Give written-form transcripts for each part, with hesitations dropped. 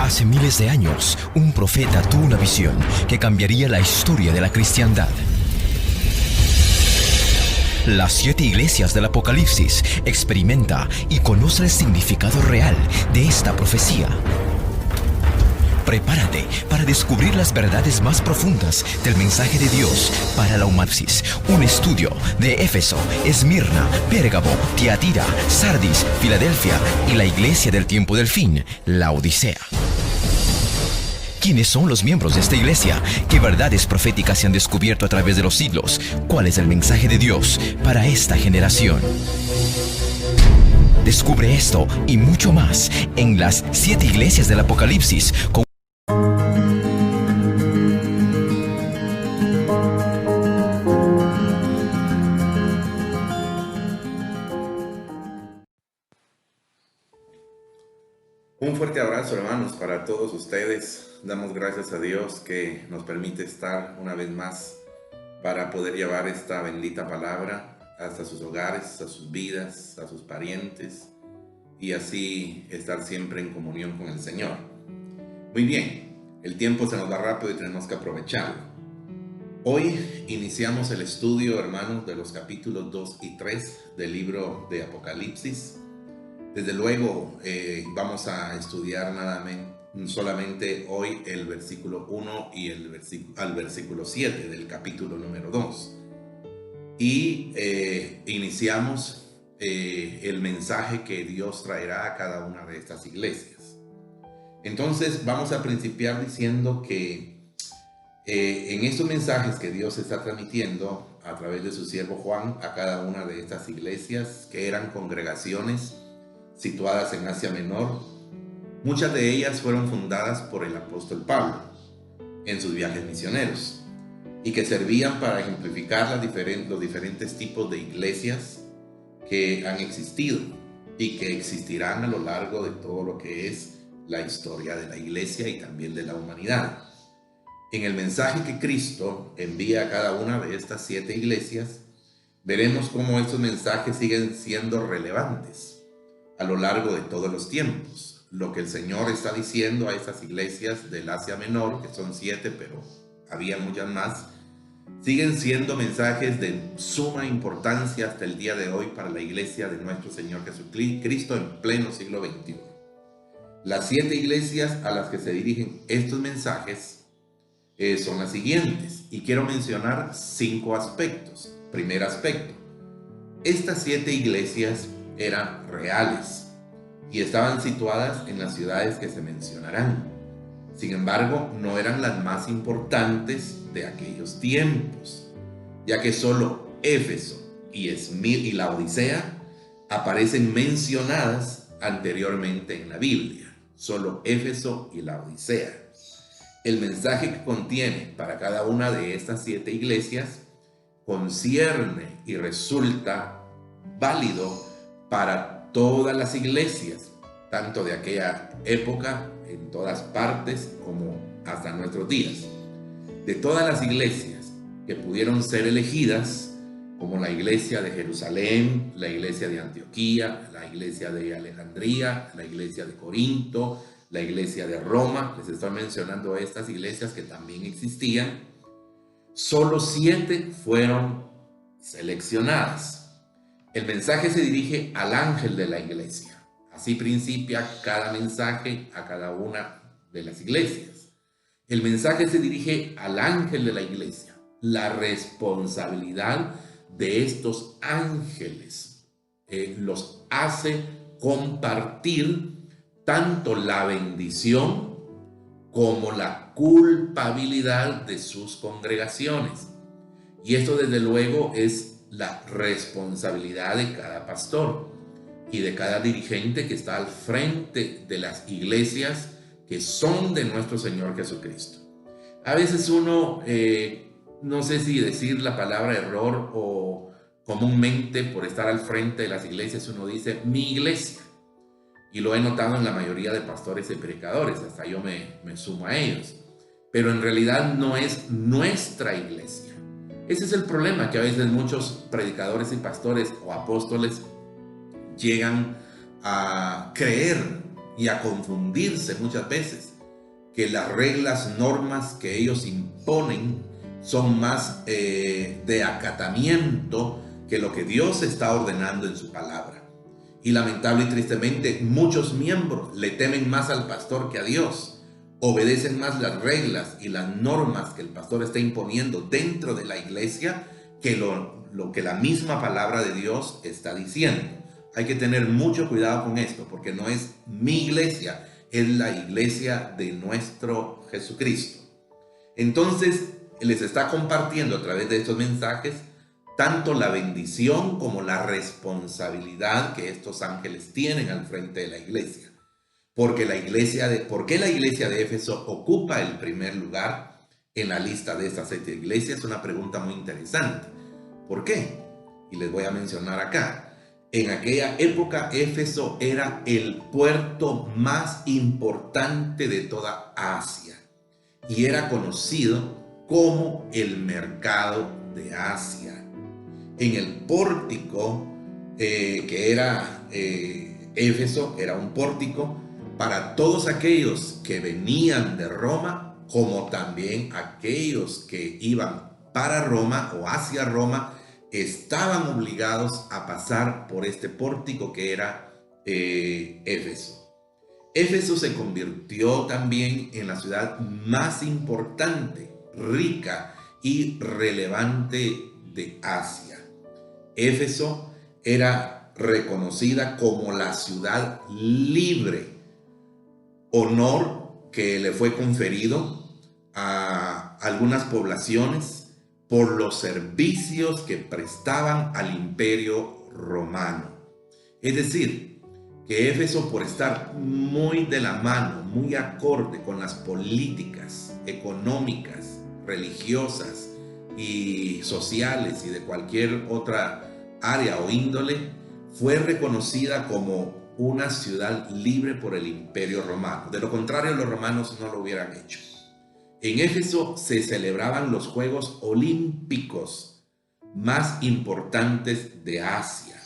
Hace miles de años, un profeta tuvo una visión que cambiaría la historia de la cristiandad. Las 7 iglesias del Apocalipsis experimenta y conoce el significado real de esta profecía. Prepárate para descubrir las verdades más profundas del mensaje de Dios para la humanidad. Un estudio de Éfeso, Esmirna, Pérgamo, Tiatira, Sardis, Filadelfia y la iglesia del tiempo del fin, la Odisea. ¿Quiénes son los miembros de esta iglesia? ¿Qué verdades proféticas se han descubierto a través de los siglos? ¿Cuál es el mensaje de Dios para esta generación? Descubre esto y mucho más en las 7 iglesias del Apocalipsis con un fuerte abrazo, hermanos, para todos ustedes. Damos gracias a Dios que nos permite estar una vez más para poder llevar esta bendita palabra hasta sus hogares, a sus vidas, a sus parientes y así estar siempre en comunión con el Señor. Muy bien, el tiempo se nos va rápido y tenemos que aprovecharlo. Hoy iniciamos el estudio, hermanos, de los capítulos 2 y 3 del libro de Apocalipsis. Desde luego vamos a estudiar solamente hoy el versículo 1 y al versículo 7 del capítulo número 2. Y iniciamos el mensaje que Dios traerá a cada una de estas iglesias. Entonces vamos a principiar diciendo que en estos mensajes que Dios está transmitiendo a través de su siervo Juan a cada una de estas iglesias, que eran congregaciones situadas en Asia Menor, muchas de ellas fueron fundadas por el apóstol Pablo en sus viajes misioneros y que servían para ejemplificar los diferentes tipos de iglesias que han existido y que existirán a lo largo de todo lo que es la historia de la iglesia y también de la humanidad. En el mensaje que Cristo envía a cada una de estas 7 iglesias, veremos cómo estos mensajes siguen siendo relevantes a lo largo de todos los tiempos. Lo que el Señor está diciendo a estas iglesias del Asia Menor, que son 7, pero había muchas más, siguen siendo mensajes de suma importancia hasta el día de hoy para la iglesia de nuestro Señor Jesucristo en pleno siglo XXI. Las 7 iglesias a las que se dirigen estos mensajes son las siguientes, y quiero mencionar 5 aspectos. Primer aspecto: estas 7 iglesias eran reales y estaban situadas en las ciudades que se mencionarán. Sin embargo, no eran las más importantes de aquellos tiempos, ya que solo Éfeso y la Odisea aparecen mencionadas anteriormente en la Biblia. Solo Éfeso y la Odisea. El mensaje que contiene para cada una de estas 7 iglesias concierne y resulta válido para todas las iglesias, tanto de aquella época, en todas partes, como hasta nuestros días. De todas las iglesias que pudieron ser elegidas, como la iglesia de Jerusalén, la iglesia de Antioquía, la iglesia de Alejandría, la iglesia de Corinto, la iglesia de Roma, les estoy mencionando estas iglesias que también existían, solo 7 fueron seleccionadas. El mensaje se dirige al ángel de la iglesia. Así principia cada mensaje a cada una de las iglesias. El mensaje se dirige al ángel de la iglesia. La responsabilidad de estos ángeles los hace compartir tanto la bendición como la culpabilidad de sus congregaciones. Y esto desde luego es la responsabilidad de cada pastor y de cada dirigente que está al frente de las iglesias que son de nuestro Señor Jesucristo. A veces uno, no sé si decir la palabra error o comúnmente por estar al frente de las iglesias uno dice mi iglesia, y lo he notado en la mayoría de pastores y predicadores, hasta yo me sumo a ellos, pero en realidad no es nuestra iglesia. Ese es el problema, que a veces muchos predicadores y pastores o apóstoles llegan a creer y a confundirse muchas veces que las reglas, normas que ellos imponen son más de acatamiento que lo que Dios está ordenando en su palabra. Y lamentable y tristemente, muchos miembros le temen más al pastor que a Dios. Obedecen más las reglas y las normas que el pastor está imponiendo dentro de la iglesia que lo que la misma palabra de Dios está diciendo. Hay que tener mucho cuidado con esto, porque no es mi iglesia, es la iglesia de nuestro Jesucristo. Entonces, les está compartiendo a través de estos mensajes tanto la bendición como la responsabilidad que estos ángeles tienen al frente de la iglesia. ¿Por qué la iglesia de Éfeso ocupa el primer lugar en la lista de estas 7 iglesias? Es una pregunta muy interesante. ¿Por qué? Y les voy a mencionar acá. En aquella época, Éfeso era el puerto más importante de toda Asia y era conocido como el mercado de Asia. En el pórtico que era Éfeso, era un pórtico para todos aquellos que venían de Roma, como también aquellos que iban para Roma o hacia Roma, estaban obligados a pasar por este pórtico que era Éfeso. Éfeso se convirtió también en la ciudad más importante, rica y relevante de Asia. Éfeso era reconocida como la ciudad libre, honor que le fue conferido a algunas poblaciones por los servicios que prestaban al imperio romano. Es decir, que Éfeso, por estar muy de la mano, muy acorde con las políticas económicas, religiosas y sociales y de cualquier otra área o índole, fue reconocida como una ciudad libre por el imperio romano. De lo contrario, los romanos no lo hubieran hecho. En Éfeso se celebraban los Juegos Olímpicos más importantes de Asia.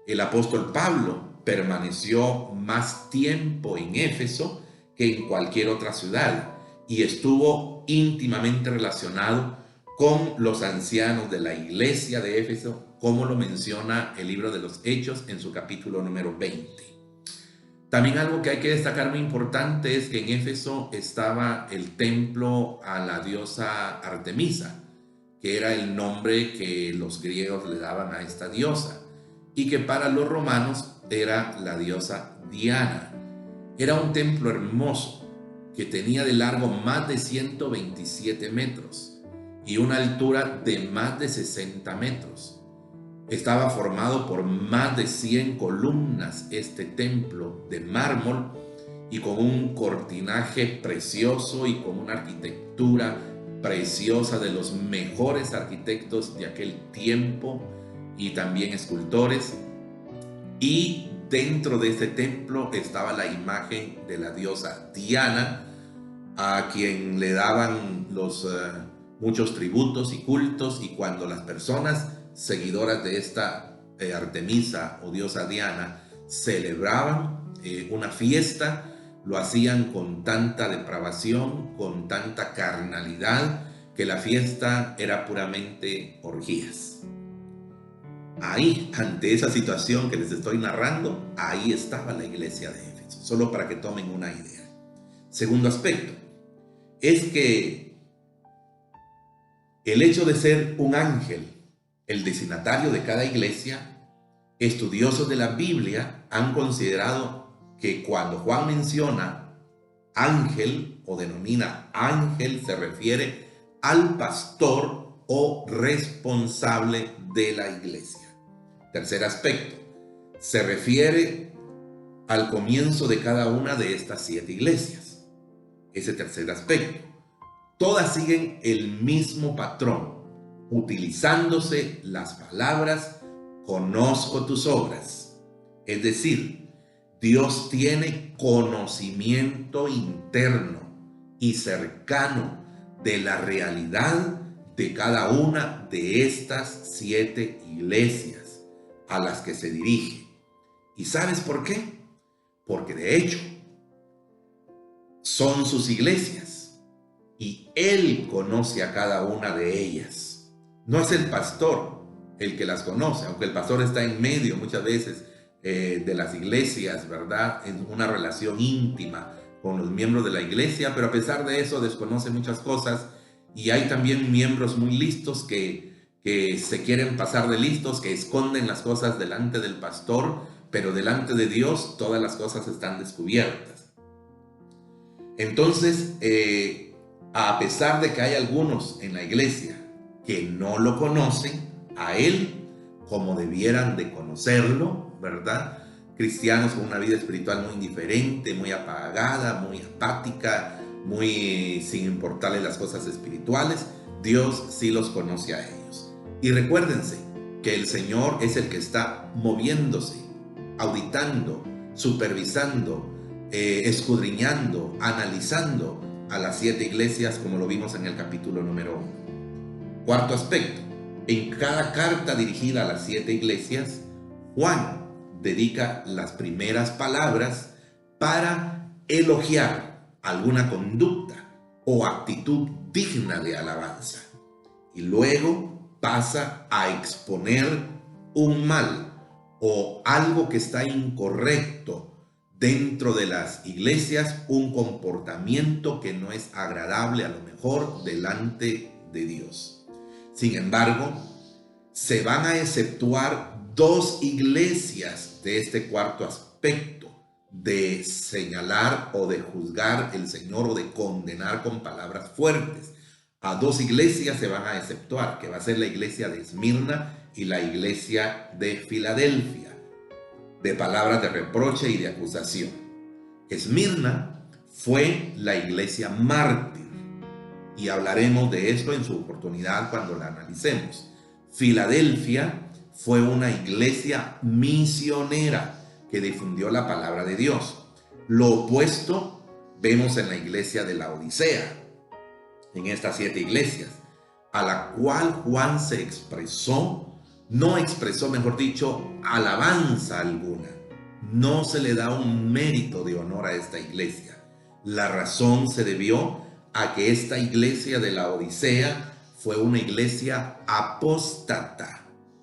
El apóstol Pablo permaneció más tiempo en Éfeso que en cualquier otra ciudad y estuvo íntimamente relacionado con los ancianos de la iglesia de Éfeso, como lo menciona el libro de los Hechos en su capítulo número 20. También algo que hay que destacar muy importante es que en Éfeso estaba el templo a la diosa Artemisa, que era el nombre que los griegos le daban a esta diosa, y que para los romanos era la diosa Diana. Era un templo hermoso que tenía de largo más de 127 metros y una altura de más de 60 metros. Estaba formado por más de 100 columnas este templo de mármol y con un cortinaje precioso y con una arquitectura preciosa de los mejores arquitectos de aquel tiempo y también escultores. Y dentro de este templo estaba la imagen de la diosa Diana, a quien le daban muchos tributos y cultos, y cuando las personas seguidoras de esta Artemisa o diosa Diana celebraban una fiesta, lo hacían con tanta depravación, con tanta carnalidad, que la fiesta era puramente orgías. Ahí, ante esa situación que les estoy narrando, ahí estaba la iglesia de Éfeso, solo para que tomen una idea. Segundo aspecto, es que el hecho de ser un ángel, el destinatario de cada iglesia, estudiosos de la Biblia han considerado que cuando Juan menciona ángel o denomina ángel, se refiere al pastor o responsable de la iglesia. Tercer aspecto, se refiere al comienzo de cada una de estas 7 iglesias. Ese tercer aspecto, todas siguen el mismo patrón, utilizándose las palabras conozco tus obras. Es decir, Dios tiene conocimiento interno y cercano de la realidad de cada una de estas 7 iglesias a las que se dirige. ¿Y sabes por qué? Porque de hecho, son sus iglesias y Él conoce a cada una de ellas. No es el pastor el que las conoce, aunque el pastor está en medio muchas veces de las iglesias, ¿verdad? En una relación íntima con los miembros de la iglesia, pero a pesar de eso desconoce muchas cosas, y hay también miembros muy listos que se quieren pasar de listos, que esconden las cosas delante del pastor, pero delante de Dios todas las cosas están descubiertas. Entonces, a pesar de que hay algunos en la iglesia que no lo conocen a Él como debieran de conocerlo, ¿verdad? Cristianos con una vida espiritual muy indiferente, muy apagada, muy apática, muy sin importarle las cosas espirituales, Dios sí los conoce a ellos. Y recuérdense que el Señor es el que está moviéndose, auditando, supervisando, escudriñando, analizando a las 7 iglesias, como lo vimos en el capítulo número 1. Cuarto aspecto: en cada carta dirigida a las 7 iglesias, Juan dedica las primeras palabras para elogiar alguna conducta o actitud digna de alabanza, y luego pasa a exponer un mal o algo que está incorrecto dentro de las iglesias, un comportamiento que no es agradable a lo mejor delante de Dios. Sin embargo, se van a exceptuar 2 iglesias de este cuarto aspecto de señalar o de juzgar el Señor o de condenar con palabras fuertes. A 2 iglesias se van a exceptuar, que va a ser la iglesia de Esmirna y la iglesia de Filadelfia, de palabras de reproche y de acusación. Esmirna fue la iglesia mártir, y hablaremos de esto en su oportunidad cuando la analicemos. Filadelfia fue una iglesia misionera que difundió la palabra de Dios. Lo opuesto vemos en la iglesia de Laodicea, en estas 7 iglesias, a la cual Juan se expresó, mejor dicho, alabanza alguna. No se le da un mérito de honor a esta iglesia. La razón se debió a que esta iglesia de Laodicea fue una iglesia apóstata.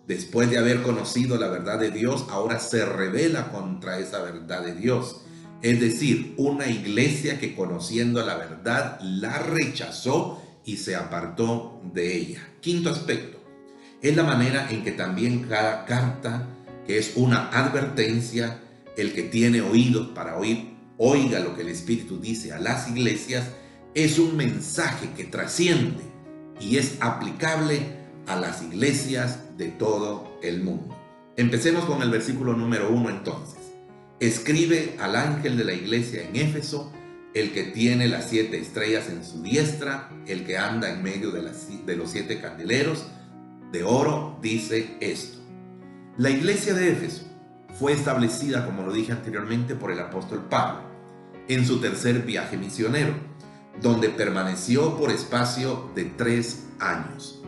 Después de haber conocido la verdad de Dios, ahora se rebela contra esa verdad de Dios. Es decir, una iglesia que, conociendo la verdad, la rechazó y se apartó de ella. Quinto aspecto: es la manera en que también cada carta, que es una advertencia, el que tiene oídos para oír, oiga lo que el Espíritu dice a las iglesias, es un mensaje que trasciende y es aplicable a las iglesias de todo el mundo. Empecemos con el versículo número 1 entonces. Escribe al ángel de la iglesia en Éfeso, el que tiene las 7 estrellas en su diestra, el que anda en medio de los 7 candeleros de oro, dice esto. La iglesia de Éfeso fue establecida, como lo dije anteriormente, por el apóstol Pablo en su tercer viaje misionero, donde permaneció por espacio de 3 años.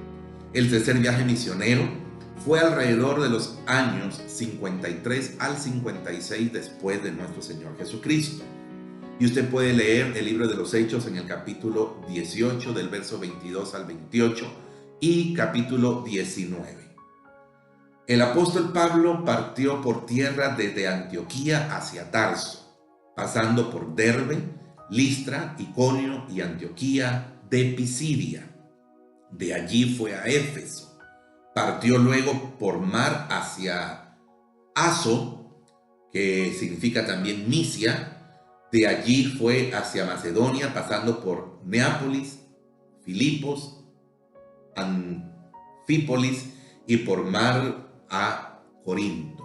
El tercer viaje misionero fue alrededor de los años 53 al 56 después de nuestro Señor Jesucristo. Y usted puede leer el libro de los Hechos en el capítulo 18 del verso 22 al 28 y capítulo 19. El apóstol Pablo partió por tierra desde Antioquía hacia Tarso, pasando por Derbe, Listra, Iconio y Antioquía de Pisidia. De allí fue a Éfeso. Partió luego por mar hacia Aso, que significa también Misia. De allí fue hacia Macedonia, pasando por Neápolis, Filipos, Anfípolis y por mar a Corinto.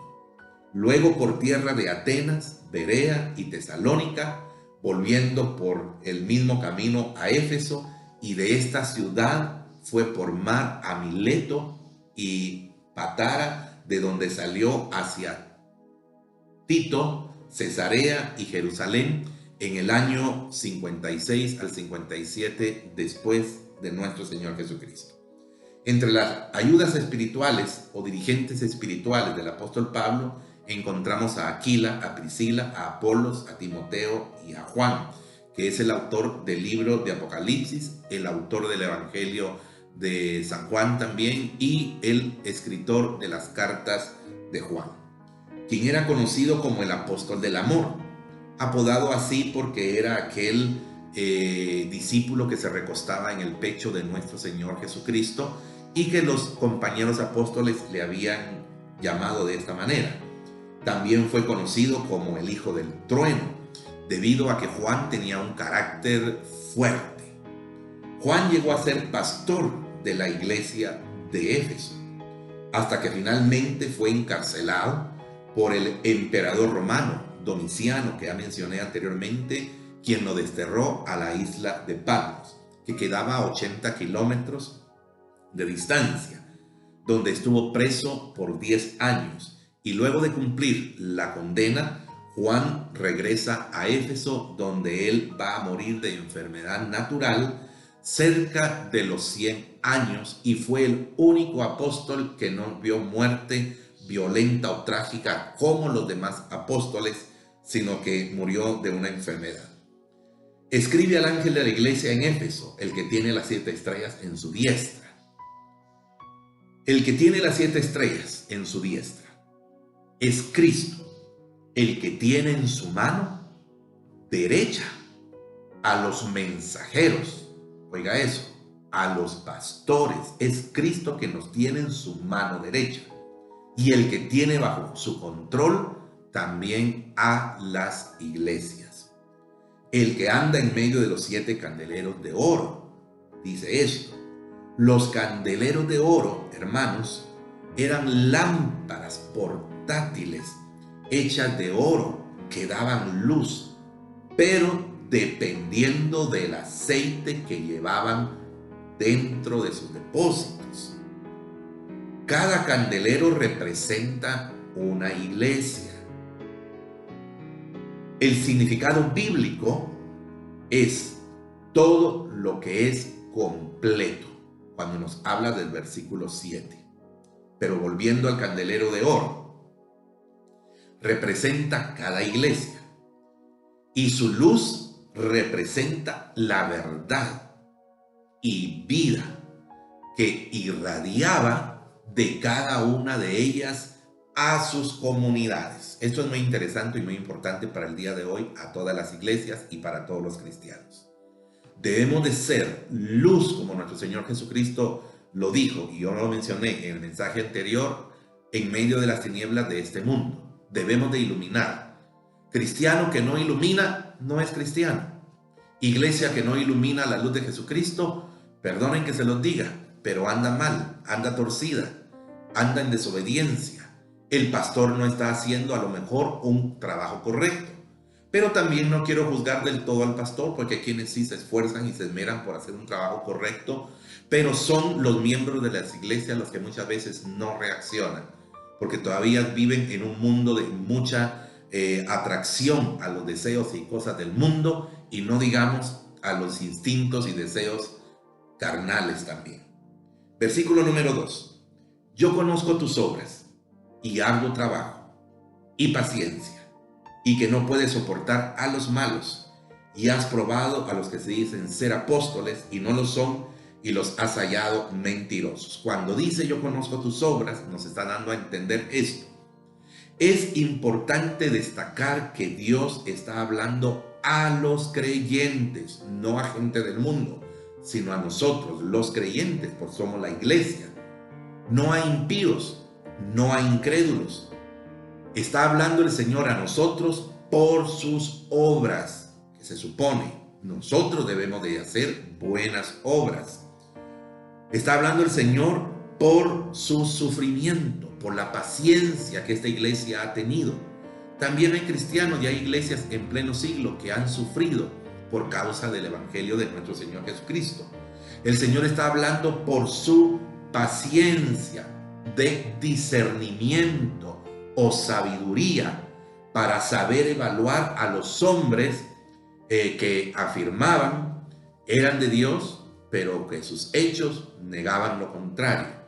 Luego por tierra de Atenas, Berea y Tesalónica, volviendo por el mismo camino a Éfeso, y de esta ciudad fue por mar a Mileto y Patara, de donde salió hacia Tito, Cesarea y Jerusalén en el año 56 al 57 después de nuestro Señor Jesucristo. Entre las ayudas espirituales o dirigentes espirituales del apóstol Pablo encontramos a Aquila, a Priscila, a Apolos, a Timoteo y a Juan, que es el autor del libro de Apocalipsis, el autor del Evangelio de San Juan también, y el escritor de las cartas de Juan, quien era conocido como el apóstol del amor, apodado así porque era aquel discípulo que se recostaba en el pecho de nuestro Señor Jesucristo y que los compañeros apóstoles le habían llamado de esta manera. También fue conocido como el hijo del trueno, debido a que Juan tenía un carácter fuerte. Juan llegó a ser pastor de la iglesia de Éfeso, hasta que finalmente fue encarcelado por el emperador romano Domiciano, que ya mencioné anteriormente, quien lo desterró a la isla de Patmos, que quedaba a 80 kilómetros de distancia, donde estuvo preso por 10 años, y luego de cumplir la condena, Juan regresa a Éfeso, donde él va a morir de enfermedad natural cerca de los 100 años, y fue el único apóstol que no vio muerte violenta o trágica como los demás apóstoles, sino que murió de una enfermedad. Escribe al ángel de la iglesia en Éfeso, el que tiene las 7 estrellas en su diestra. El que tiene las 7 estrellas en su diestra es Cristo, el que tiene en su mano derecha a los mensajeros. Oiga eso, a los pastores. Es Cristo que nos tiene en su mano derecha, y el que tiene bajo su control también a las iglesias. El que anda en medio de los 7 candeleros de oro. Dice esto: los candeleros de oro, hermanos, eran lámparas portátiles hechas de oro que daban luz, pero dependiendo del aceite que llevaban dentro de sus depósitos. Cada candelero representa una iglesia. El significado bíblico es todo lo que es completo, cuando nos habla del versículo 7. Pero volviendo al candelero de oro, representa cada iglesia, y su luz representa la verdad y vida que irradiaba de cada una de ellas a sus comunidades. Esto es muy interesante y muy importante para el día de hoy, a todas las iglesias y para todos los cristianos. Debemos de ser luz, como nuestro Señor Jesucristo lo dijo, y yo lo mencioné en el mensaje anterior, en medio de las tinieblas de este mundo. Debemos de iluminar. Cristiano que no ilumina no es cristiano. Iglesia que no ilumina la luz de Jesucristo, perdonen que se los diga, pero anda mal, anda torcida, anda en desobediencia. El pastor no está haciendo a lo mejor un trabajo correcto. Pero también no quiero juzgar del todo al pastor, porque hay quienes sí se esfuerzan y se esmeran por hacer un trabajo correcto, pero son los miembros de las iglesias los que muchas veces no reaccionan, porque todavía viven en un mundo de mucha atracción a los deseos y cosas del mundo, y no digamos a los instintos y deseos carnales también. Versículo número 2. Yo conozco tus obras y arduo trabajo y paciencia, y que no puedes soportar a los malos, y has probado a los que se dicen ser apóstoles y no lo son, y los has hallado mentirosos. Cuando dice yo conozco tus obras, nos está dando a entender esto. Es importante destacar que Dios está hablando a los creyentes, no a gente del mundo, sino a nosotros, los creyentes, porque somos la iglesia. No a impíos, no a incrédulos. Está hablando el Señor a nosotros por sus obras, que se supone nosotros debemos de hacer buenas obras. Está hablando el Señor por su sufrimiento, por la paciencia que esta iglesia ha tenido. También hay cristianos y hay iglesias en pleno siglo que han sufrido por causa del evangelio de nuestro Señor Jesucristo. El Señor está hablando por su paciencia de discernimiento o sabiduría para saber evaluar a los hombres que afirmaban eran de Dios, pero que sus hechos negaban lo contrario.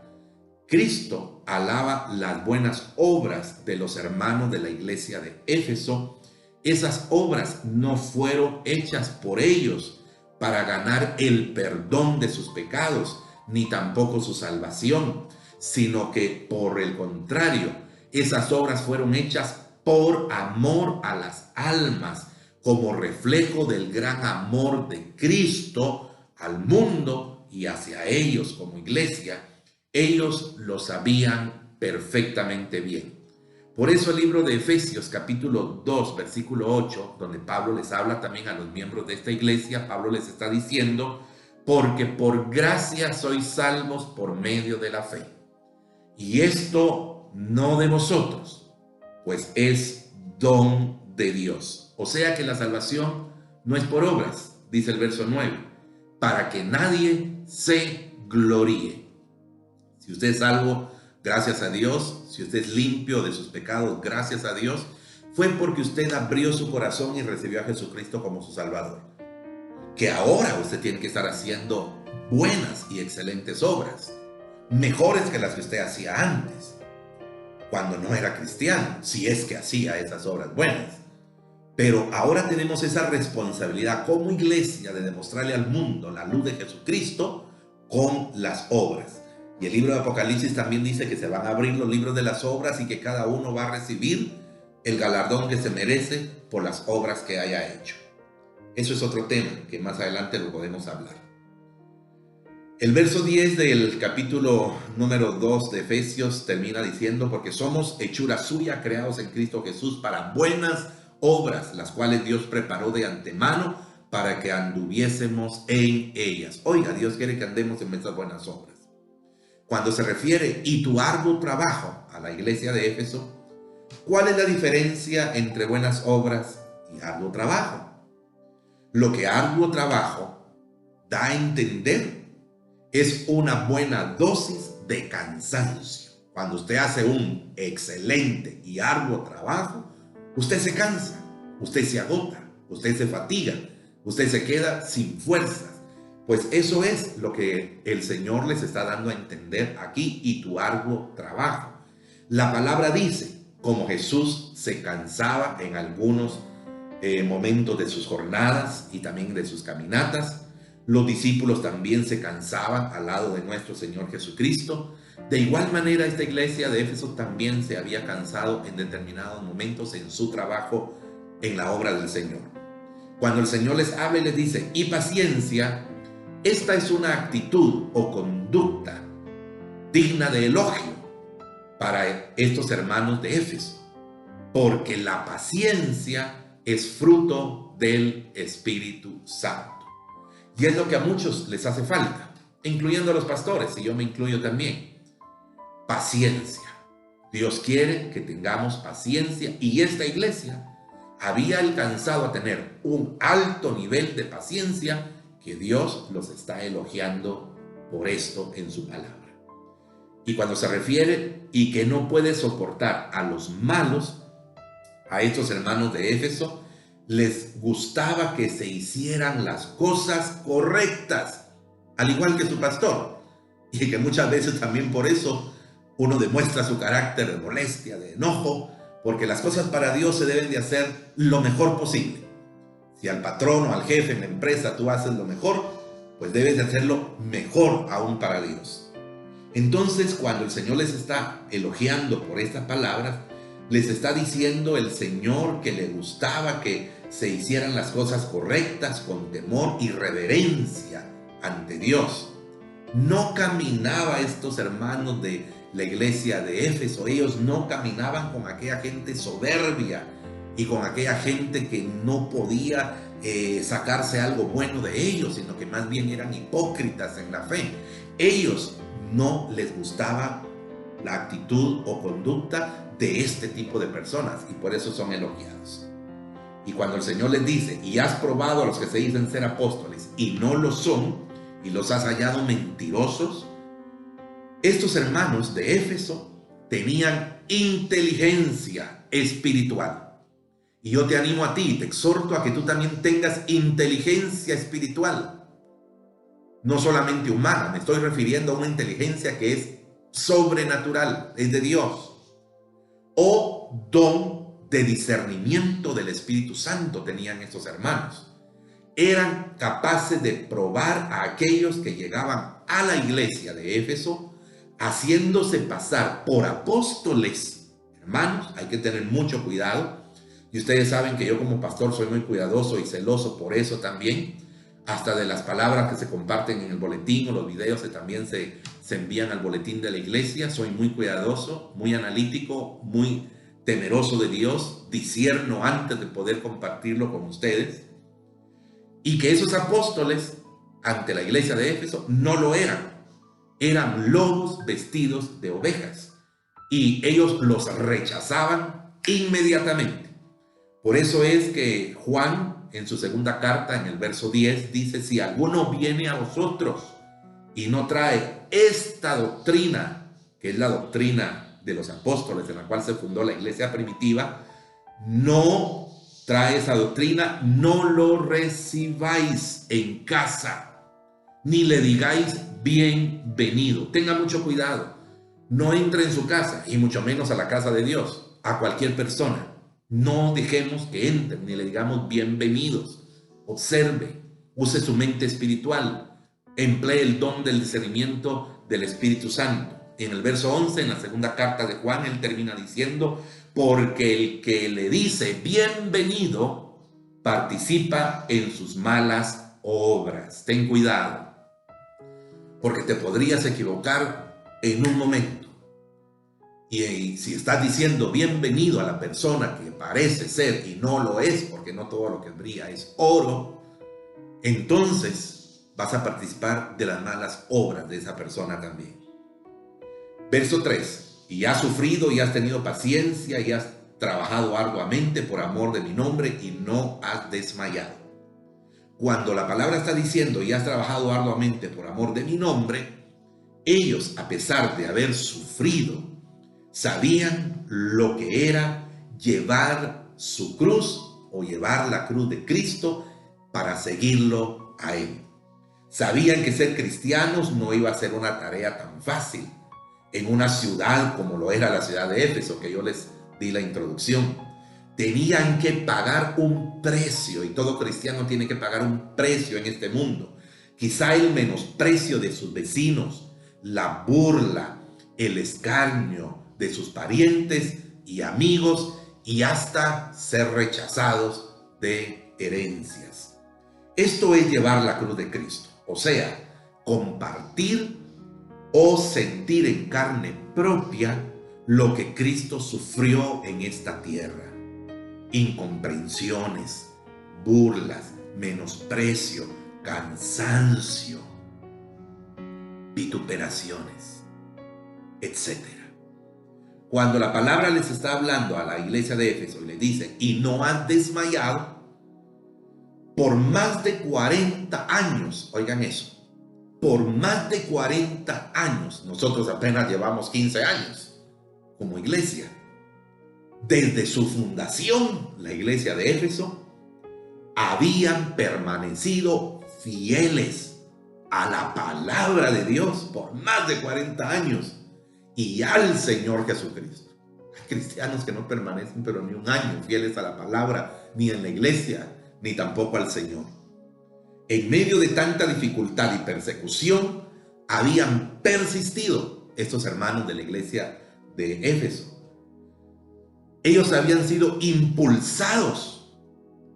Cristo alaba las buenas obras de los hermanos de la iglesia de Éfeso, Esas obras no fueron hechas por ellos para ganar el perdón de sus pecados, ni tampoco su salvación, sino que por el contrario, esas obras fueron hechas por amor a las almas, como reflejo del gran amor de Cristo al mundo y hacia ellos como iglesia. Ellos lo sabían perfectamente bien. Por eso el libro de Efesios capítulo 2 versículo 8, donde Pablo les habla también a los miembros de esta iglesia, Pablo les está diciendo: porque por gracia sois salvos por medio de la fe. Y esto no de vosotros, pues es don de Dios. O sea que la salvación no es por obras, dice el verso 9, para que nadie se gloríe. Si usted es salvo, gracias a Dios. Si usted es limpio de sus pecados, gracias a Dios. Fue porque usted abrió su corazón y recibió a Jesucristo como su Salvador. Que ahora usted tiene que estar haciendo buenas y excelentes obras, mejores que las que usted hacía antes, cuando no era cristiano, si es que hacía esas obras buenas. Pero ahora tenemos esa responsabilidad como iglesia de demostrarle al mundo la luz de Jesucristo con las obras. Y el libro de Apocalipsis también dice que se van a abrir los libros de las obras y que cada uno va a recibir el galardón que se merece por las obras que haya hecho. Eso es otro tema que más adelante lo podemos hablar. El verso 10 del capítulo número 2 de Efesios termina diciendo: porque somos hechura suya, creados en Cristo Jesús para buenas obras, las cuales Dios preparó de antemano para que anduviésemos en ellas. Oiga, Dios quiere que andemos en esas buenas obras. Cuando se refiere y tu arduo trabajo a la iglesia de Éfeso, ¿cuál es la diferencia entre buenas obras y arduo trabajo? Lo que arduo trabajo da a entender es una buena dosis de cansancio. Cuando usted hace un excelente y arduo trabajo, usted se cansa, usted se agota, usted se fatiga, usted se queda sin fuerzas. Pues eso es lo que el Señor les está dando a entender aquí: y tu arduo trabajo. La palabra dice, como Jesús se cansaba en algunos momentos de sus jornadas y también de sus caminatas, los discípulos también se cansaban al lado de nuestro Señor Jesucristo. De igual manera, esta iglesia de Éfeso también se había cansado en determinados momentos en su trabajo en la obra del Señor. Cuando el Señor les habla y les dice: y paciencia, esta es una actitud o conducta digna de elogio para estos hermanos de Éfeso, porque la paciencia es fruto del Espíritu Santo. Y es lo que a muchos les hace falta, incluyendo a los pastores, y yo me incluyo también. Paciencia. Dios quiere que tengamos paciencia, y esta iglesia había alcanzado a tener un alto nivel de paciencia que Dios los está elogiando por esto en su palabra. Y cuando se refiere y que no puede soportar a los malos, a estos hermanos de Éfeso les gustaba que se hicieran las cosas correctas, al igual que su pastor, y que muchas veces también por eso uno demuestra su carácter de molestia, de enojo, porque las cosas para Dios se deben de hacer lo mejor posible. Si al patrón o al jefe en la empresa tú haces lo mejor, pues debes de hacerlo mejor aún para Dios. Entonces, cuando el Señor les está elogiando por estas palabras, les está diciendo el Señor que le gustaba que se hicieran las cosas correctas con temor y reverencia ante Dios. No caminaba estos hermanos de la iglesia de Éfeso, ellos no caminaban con aquella gente soberbia y con aquella gente que no podía sacarse algo bueno de ellos, sino que más bien eran hipócritas en la fe. Ellos no les gustaba la actitud o conducta de este tipo de personas, y por eso son elogiados. Y cuando el Señor les dice: y has probado a los que se dicen ser apóstoles y no lo son, y los has hallado mentirosos, estos hermanos de Éfeso tenían inteligencia espiritual. Y yo te animo a ti, te exhorto a que tú también tengas inteligencia espiritual. No solamente humana, me estoy refiriendo a una inteligencia que es sobrenatural, es de Dios. O don de discernimiento del Espíritu Santo tenían estos hermanos. Eran capaces de probar a aquellos que llegaban a la iglesia de Éfeso, haciéndose pasar por apóstoles. Hermanos, hay que tener mucho cuidado. Y ustedes saben que yo como pastor soy muy cuidadoso y celoso por eso también. Hasta de las palabras que se comparten en el boletín o los videos que también se envían al boletín de la iglesia. Soy muy cuidadoso, muy analítico, muy temeroso de Dios. Discierno antes de poder compartirlo con ustedes. Y que esos apóstoles ante la iglesia de Éfeso no lo eran. Eran lobos vestidos de ovejas. Y ellos los rechazaban inmediatamente. Por eso es que Juan, en su segunda carta, en el verso 10, dice: si alguno viene a vosotros y no trae esta doctrina, que es la doctrina de los apóstoles en la cual se fundó la iglesia primitiva, no trae esa doctrina, no lo recibáis en casa, ni le digáis bienvenido. Tenga mucho cuidado, no entre en su casa, y mucho menos a la casa de Dios, a cualquier persona. No dejemos que entren, ni le digamos bienvenidos. Observe, use su mente espiritual, emplee el don del discernimiento del Espíritu Santo. En el verso 11, en la segunda carta de Juan, él termina diciendo: porque el que le dice bienvenido participa en sus malas obras. Ten cuidado, porque te podrías equivocar en un momento. Y si estás diciendo bienvenido a la persona que parece ser y no lo es, porque no todo lo que brilla es oro, entonces vas a participar de las malas obras de esa persona también. Verso 3: y has sufrido y has tenido paciencia y has trabajado arduamente por amor de mi nombre y no has desmayado. Cuando la palabra está diciendo y has trabajado arduamente por amor de mi nombre, ellos, a pesar de haber sufrido, sabían lo que era llevar su cruz o llevar la cruz de Cristo para seguirlo a Él. Sabían que ser cristianos no iba a ser una tarea tan fácil en una ciudad como lo era la ciudad de Éfeso, que yo les di la introducción. Tenían que pagar un precio, y todo cristiano tiene que pagar un precio en este mundo. Quizá el menosprecio de sus vecinos, la burla, el escarnio de sus parientes y amigos, y hasta ser rechazados de herencias. Esto es llevar la cruz de Cristo, o sea, compartir o sentir en carne propia lo que Cristo sufrió en esta tierra. Incomprensiones, burlas, menosprecio, cansancio, vituperaciones, etc. Cuando la palabra les está hablando a la iglesia de Éfeso y le dice: y no han desmayado, por más de 40 años, oigan eso, por más de 40 años, nosotros apenas llevamos 15 años como iglesia, desde su fundación, la iglesia de Éfeso, habían permanecido fieles a la palabra de Dios por más de 40 años. Y al Señor Jesucristo. Hay cristianos que no permanecen pero ni un año fieles a la palabra, ni en la iglesia, ni tampoco al Señor. En medio de tanta dificultad y persecución, habían persistido estos hermanos de la iglesia de Éfeso. Ellos habían sido impulsados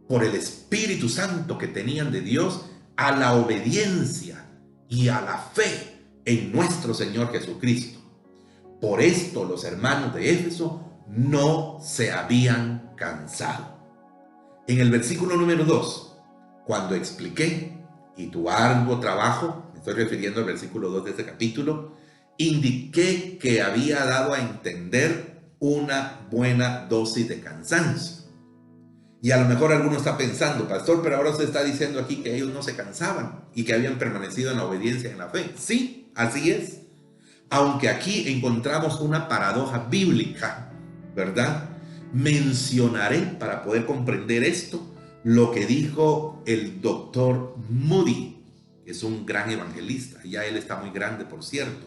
por el Espíritu Santo que tenían de Dios a la obediencia y a la fe en nuestro Señor Jesucristo. Por esto los hermanos de Éfeso no se habían cansado. En el versículo número 2, cuando expliqué: y tu arduo trabajo, me estoy refiriendo al versículo 2 de este capítulo, indiqué que había dado a entender una buena dosis de cansancio. Y a lo mejor alguno está pensando: pastor, pero ahora usted está diciendo aquí que ellos no se cansaban y que habían permanecido en la obediencia y en la fe. Sí, así es. Aunque aquí encontramos una paradoja bíblica, ¿verdad? Mencionaré, para poder comprender esto, lo que dijo el doctor Moody, que es un gran evangelista. Ya él está muy grande, por cierto.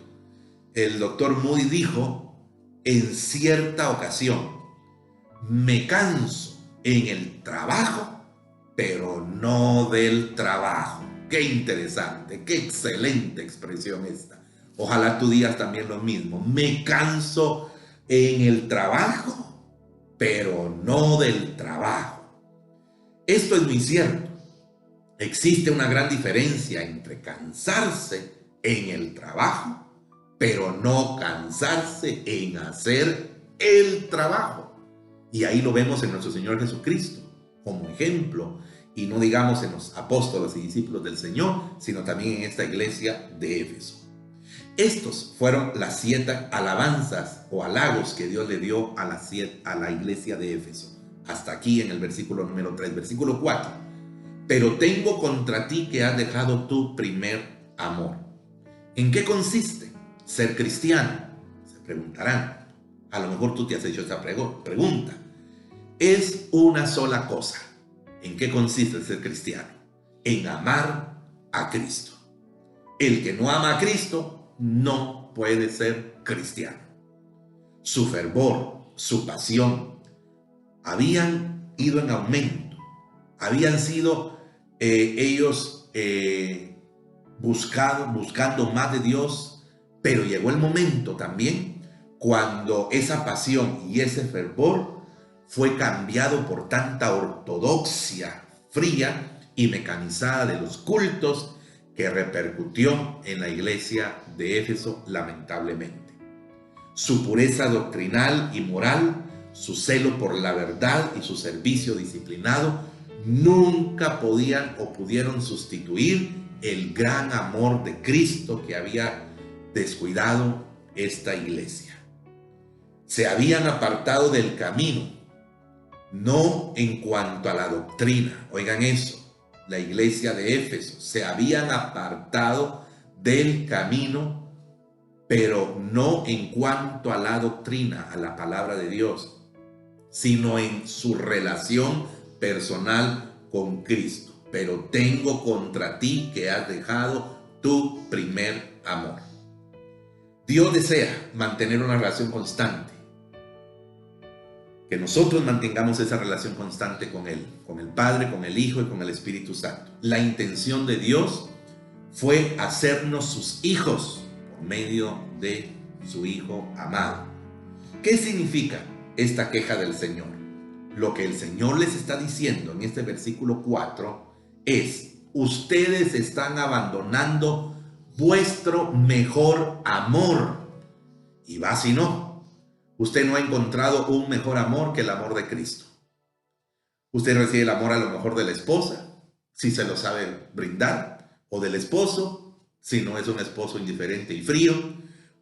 El doctor Moody dijo: en cierta ocasión, Me canso en el trabajo, pero no del trabajo. Qué interesante, qué excelente expresión esta. Ojalá tú digas también lo mismo. Me canso en el trabajo, pero no del trabajo. Esto es muy cierto. Existe una gran diferencia entre cansarse en el trabajo, pero no cansarse en hacer el trabajo. Y ahí lo vemos en nuestro Señor Jesucristo como ejemplo, y no digamos en los apóstoles y discípulos del Señor, sino también en esta iglesia de Éfeso. Estos fueron las 7 alabanzas o halagos que Dios le dio a la iglesia de Éfeso. Hasta aquí en el versículo número 3, versículo 4. Pero tengo contra ti que has dejado tu primer amor. ¿En qué consiste ser cristiano? Se preguntarán. A lo mejor tú te has hecho esta pregunta. Es una sola cosa. ¿En qué consiste ser cristiano? En amar a Cristo. El que no ama a Cristo no puede ser cristiano. Su fervor, su pasión, habían ido en aumento. Habían sido ellos buscando más de Dios, pero llegó el momento también cuando esa pasión y ese fervor fue cambiado por tanta ortodoxia fría y mecanizada de los cultos que repercutió en la iglesia de Éfeso lamentablemente. Su pureza doctrinal y moral, su celo por la verdad y su servicio disciplinado nunca podían o pudieron sustituir el gran amor de Cristo que había descuidado esta iglesia. Se habían apartado del camino, no en cuanto a la doctrina. Oigan eso, la iglesia de Éfeso se habían apartado del camino, pero no en cuanto a la doctrina, a la palabra de Dios, sino en su relación personal con Cristo. Pero tengo contra ti que has dejado tu primer amor. Dios desea mantener una relación constante. Que nosotros mantengamos esa relación constante con Él, con el Padre, con el Hijo y con el Espíritu Santo. La intención de Dios fue hacernos sus hijos por medio de su Hijo amado. ¿Qué significa esta queja del Señor? Lo que el Señor les está diciendo en este versículo 4 es: ustedes están abandonando vuestro mejor amor. Y va si no. Usted no ha encontrado un mejor amor que el amor de Cristo. Usted recibe el amor a lo mejor de la esposa, si se lo sabe brindar, o del esposo, si no es un esposo indiferente y frío.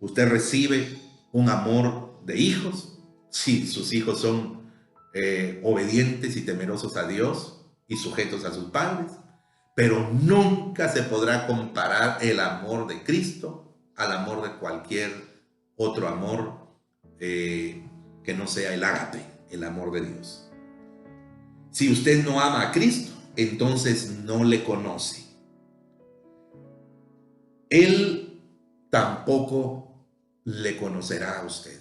Usted recibe un amor de hijos, si sus hijos son obedientes y temerosos a Dios y sujetos a sus padres. Pero nunca se podrá comparar el amor de Cristo al amor de cualquier otro amor que no sea el ágape, el amor de Dios. Si usted no ama a Cristo, entonces no le conoce. Él tampoco le conocerá a usted.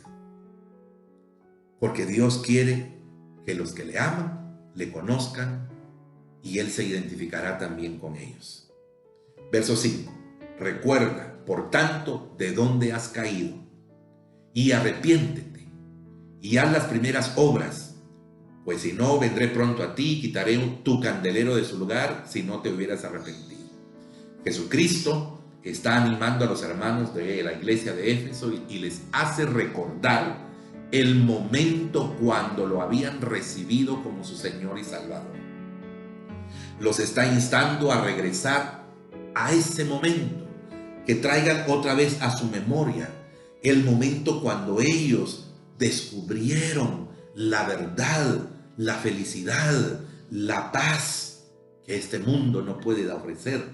Porque Dios quiere que los que le aman, le conozcan, y Él se identificará también con ellos. Verso 5. Recuerda, por tanto, de dónde has caído, y arrepiéntete, y haz las primeras obras, pues si no, vendré pronto a ti y quitaré tu candelero de su lugar si no te hubieras arrepentido. Jesucristo está animando a los hermanos de la iglesia de Éfeso y les hace recordar el momento cuando lo habían recibido como su Señor y Salvador. Los está instando a regresar a ese momento, que traigan otra vez a su memoria el momento cuando ellos descubrieron la verdad, la felicidad, la paz que este mundo no puede ofrecer,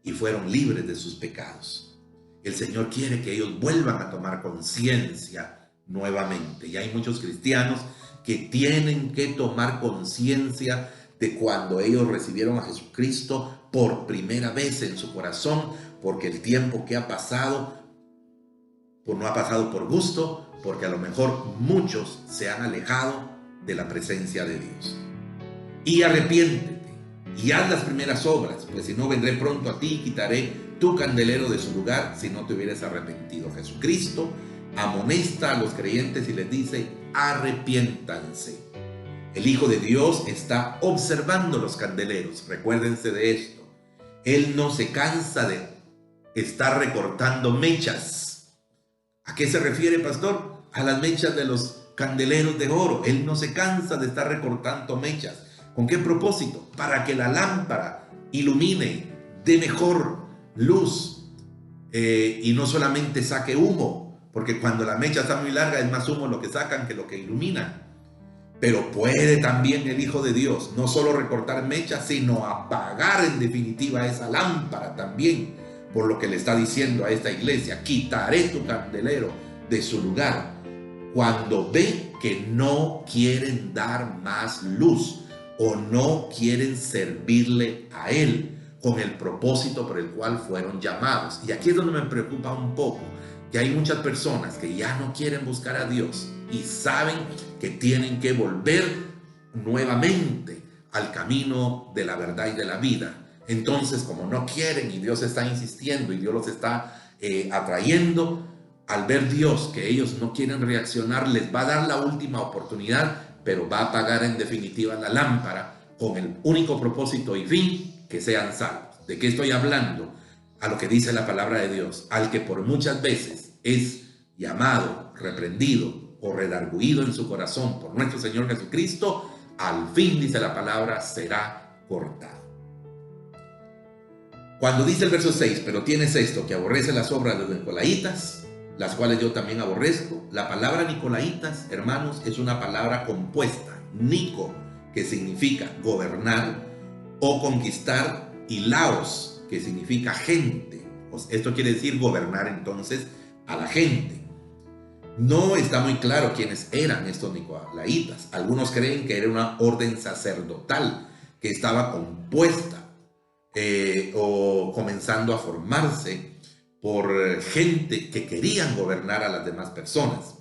y fueron libres de sus pecados. El Señor quiere que ellos vuelvan a tomar conciencia nuevamente, y hay muchos cristianos que tienen que tomar conciencia de cuando ellos recibieron a Jesucristo por primera vez en su corazón, porque el tiempo que ha pasado pues no ha pasado por gusto, porque a lo mejor muchos se han alejado de la presencia de Dios. Y arrepiéntete y haz las primeras obras, pues si no vendré pronto a ti y quitaré tu candelero de su lugar si no te hubieras arrepentido. Jesucristo amonesta a los creyentes y les dice: arrepiéntanse. El Hijo de Dios está observando los candeleros. Recuérdense de esto. Él no se cansa de estar recortando mechas. ¿A qué se refiere, pastor? A las mechas de los candeleros de oro. Él no se cansa de estar recortando mechas. ¿Con qué propósito? Para que la lámpara ilumine, dé mejor luz y no solamente saque humo, porque cuando la mecha está muy larga es más humo lo que sacan que lo que iluminan. Pero puede también el Hijo de Dios no solo recortar mechas, sino apagar en definitiva esa lámpara también, por lo que le está diciendo a esta iglesia: quitaré tu candelero de su lugar, cuando ve que no quieren dar más luz o no quieren servirle a Él con el propósito por el cual fueron llamados. Y aquí es donde me preocupa un poco, que hay muchas personas que ya no quieren buscar a Dios y saben que tienen que volver nuevamente al camino de la verdad y de la vida. Entonces, como no quieren y Dios está insistiendo y Dios los está atrayendo, al ver Dios que ellos no quieren reaccionar, les va a dar la última oportunidad, pero va a apagar en definitiva la lámpara con el único propósito y fin: que sean salvos. ¿De qué estoy hablando? A lo que dice la palabra de Dios: al que por muchas veces es llamado, reprendido o redarguido en su corazón por nuestro Señor Jesucristo, al fin, dice la palabra, será cortado. Cuando dice el verso 6: pero tienes esto, que aborrece las obras de los nicolaitas, las cuales yo también aborrezco. La palabra nicolaitas, hermanos, es una palabra compuesta. Nico, que significa gobernar o conquistar, y laos, que significa gente. Esto quiere decir gobernar entonces a la gente. No está muy claro quiénes eran estos nicolaitas. Algunos creen que era una orden sacerdotal que estaba compuesta o comenzando a formarse por gente que querían gobernar a las demás personas.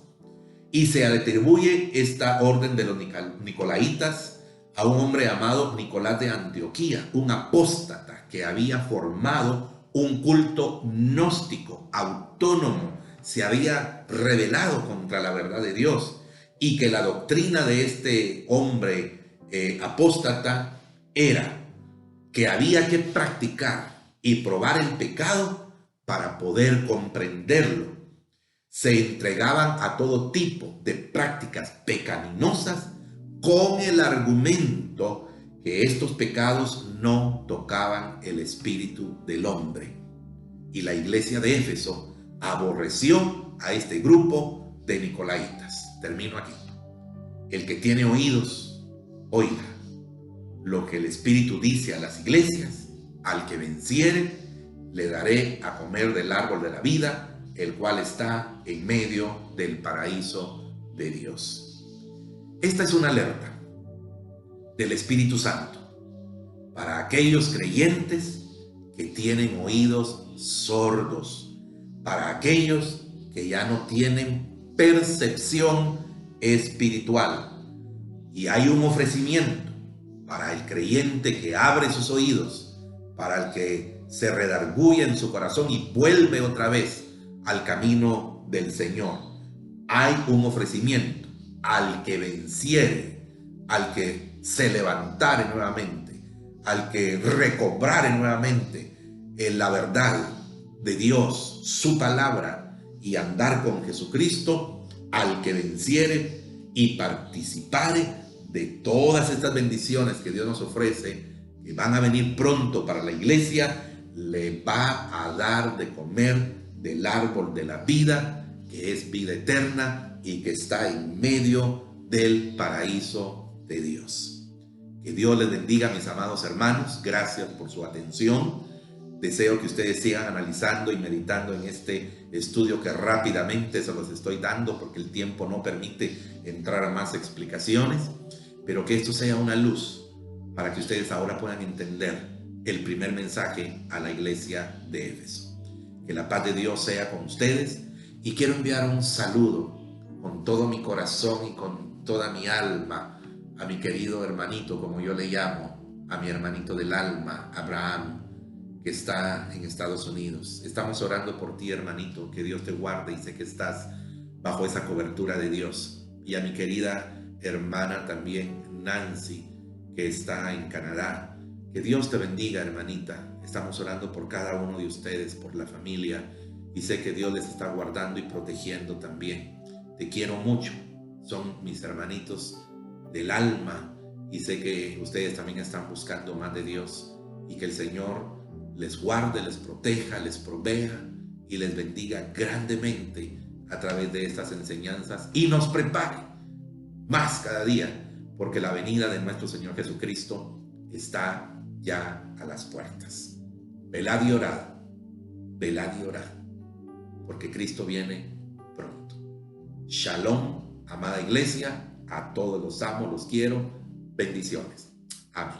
Y se atribuye esta orden de los nicolaitas a un hombre llamado Nicolás de Antioquía, un apóstata que había formado un culto gnóstico autónomo, se había rebelado contra la verdad de Dios, y que la doctrina de este hombre apóstata era que había que practicar y probar el pecado para poder comprenderlo. Se entregaban a todo tipo de prácticas pecaminosas con el argumento que estos pecados no tocaban el espíritu del hombre. Y la iglesia de Éfeso aborreció a este grupo de nicolaitas. Termino aquí. El que tiene oídos, oiga lo que el Espíritu dice a las iglesias: al que venciere, le daré a comer del árbol de la vida, el cual está en medio del paraíso de Dios. Esta es una alerta del Espíritu Santo para aquellos creyentes que tienen oídos sordos, para aquellos que ya no tienen percepción espiritual. Y hay un ofrecimiento para el creyente que abre sus oídos, para el que se redarguye en su corazón y vuelve otra vez al camino del Señor. Hay un ofrecimiento al que venciere, al que se levantare nuevamente, al que recobrare nuevamente la verdad de Dios, su palabra, y andar con Jesucristo, al que venciere y participare de todas estas bendiciones que Dios nos ofrece, que van a venir pronto para la iglesia, le va a dar de comer del árbol de la vida, que es vida eterna y que está en medio del paraíso de Dios. Que Dios les bendiga, mis amados hermanos. Gracias por su atención. Deseo que ustedes sigan analizando y meditando en este estudio que rápidamente se los estoy dando porque el tiempo no permite entrar a más explicaciones, pero que esto sea una luz para que ustedes ahora puedan entender el primer mensaje a la iglesia de Éfeso. Que la paz de Dios sea con ustedes, y quiero enviar un saludo con todo mi corazón y con toda mi alma a mi querido hermanito, como yo le llamo, a mi hermanito del alma, Abraham, que está en Estados Unidos. Estamos orando por ti, hermanito, que Dios te guarde y sé que estás bajo esa cobertura de Dios. Y a mi querida hermana también, Nancy, que está en Canadá. Que Dios te bendiga, hermanita. Estamos orando por cada uno de ustedes, por la familia, y sé que Dios les está guardando y protegiendo también. Te quiero mucho. Son mis hermanitos del alma y sé que ustedes también están buscando más de Dios y que el Señor les guarde, les proteja, les provea y les bendiga grandemente a través de estas enseñanzas y nos prepare más cada día, porque la venida de nuestro Señor Jesucristo está ya a las puertas. Velad y orad, porque Cristo viene pronto. Shalom, amada iglesia, a todos los amo, los quiero, bendiciones. Amén.